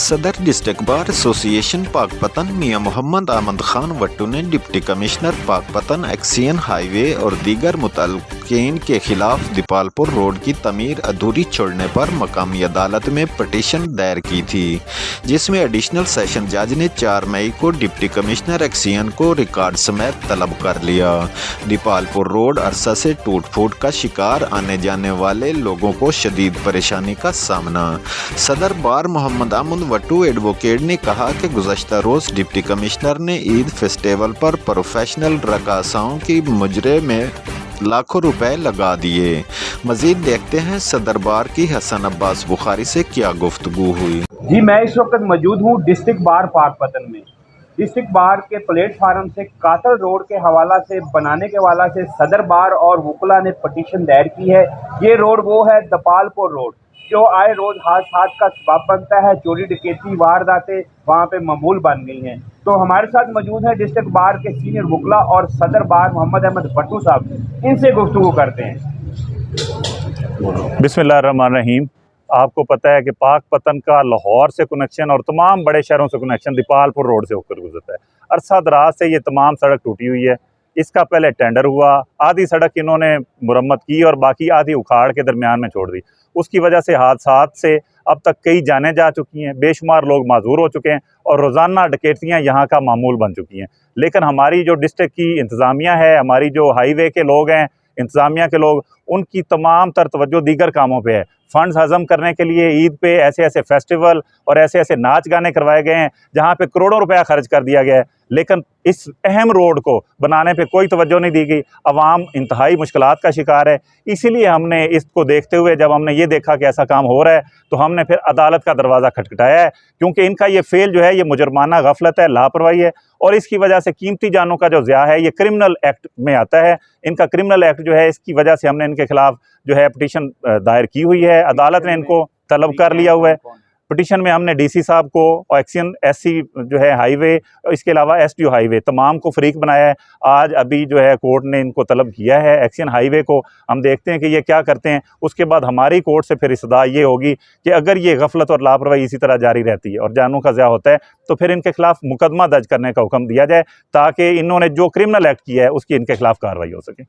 सदर district bar association Pakpattan मियां मोहम्मद अहमद खान वट्टू ने deputy commissioner Pakpattan एक्सियन highway और दीगर मुतल्लिकीन के खिलाफ दीपालपुर रोड की तमीर अधूरी छोड़ने पर मकामी अदालत में पटिशन दायर की थी, जिसमें एडिशनल सेशन जज ने 4 मई को डिप्टी कमिश्नर एक्सियन को रिकॉर्ड समेत तलब कर लिया। दीपालपुर रोड अरसा से टूट फूट का शिकार आने जाने वाले लोगों को शदीद परेशानी का सामना। सदर बार मोहम्मद अहमद वट्टू एडवोकेट ने कहा कि गुज़श्ता रोज़ डिप्टी कमिश्नर ने ईद फेस्टिवल पर प्रोफेशनल रकासाओं की मुजरे में लाखों रुपए लगा दिए। मजीद देखते हैं सदर बार की हसन अब्बास बुखारी से क्या गुफ्तगू हुई। जी, मैं इस वक्त मौजूद हूँ डिस्ट्रिक्ट बार पाकपतन में। डिस्ट्रिक्ट बार के प्लेटफार्म से कातल रोड के हवाला से बनाने के हवाला से सदर बार और वकला ने पटिशन दायर की है। ये रोड वो है दीपालपुर रोड जो आए रोज़ हादसात का सबब बनता है। चोरी डकैती वारदातें वहाँ पे मामूल बन गई हैं। तो हमारे साथ मौजूद है डिस्ट्रिक्ट बार के सीनियर वकला और सदर बार मोहम्मद अहमद वट्टू साहब। इनसे गुफ्तगू करते हैं। बिस्मिल्लाहिर्रहमानिर्रहीम। आपको पता है कि पाकपतन का लाहौर से कनेक्शन और तमाम बड़े शहरों से कनेक्शन दीपालपुर रोड से होकर गुजरता है। अरसा दराज से ये तमाम सड़क टूटी हुई है। इसका पहले टेंडर हुआ, आधी सड़क इन्होंने मुरम्मत की और बाकी आधी उखाड़ के दरमियान में छोड़ दी। उसकी वजह से हादसात से अब तक कई जानें जा चुकी हैं, बेशुमार लोग माजूर हो चुके हैं और रोज़ाना डकैतियाँ यहाँ का मामूल बन चुकी हैं। लेकिन हमारी जो डिस्ट्रिक्ट की इंतज़ामिया है, हमारी जो हाईवे के लोग हैं, इंतज़ामिया के लोग, उनकी तमाम तर तवज्जो दीगर कामों पे है। फ़ंड्स हज़म करने के लिए ईद पे ऐसे ऐसे फेस्टिवल और ऐसे ऐसे नाच गाने करवाए गए हैं जहाँ पे करोड़ों रुपया खर्च कर दिया गया है, लेकिन इस अहम रोड को बनाने पे कोई तवज्जो नहीं दी गई। अवाम इंतहाई मुश्किलात का शिकार है। इसीलिए हमने इसको देखते हुए जब हमने ये देखा कि ऐसा काम हो रहा है तो हमने फिर अदालत का दरवाज़ा खटखटाया है, क्योंकि इनका ये फेल जो है ये मुजरमाना गफलत है, लापरवाही है और इसकी वजह से कीमती जानों का जो ज़िया है ये क्रिमिनल एक्ट में आता है। इनका क्रिमिनल एक्ट जो है, इसकी वजह से हमने इनके खिलाफ जो है पटिशन दायर की हुई है। अदालत ने इनको तलब कर लिया हुआ है। पटिशन में हमने डीसी साहब को और एक्सियन एससी जो है हाईवे, इसके अलावा एसटीओ हाईवे तमाम को फरीक बनाया है। आज अभी जो है कोर्ट ने इनको तलब किया है एक्सियन हाईवे को। हम देखते हैं कि ये क्या करते हैं। उसके बाद हमारी कोर्ट से फिर सदा ये होगी कि अगर ये गफलत और लापरवाही इसी तरह जारी रहती है और जानों का ज़िया होता है तो फिर इनके खिलाफ मुकदमा दर्ज करने का हुक्म दिया जाए, ताकि इन्होंने जो क्रिमिनल एक्ट किया है उसकी इनके खिलाफ कार्रवाई हो सके।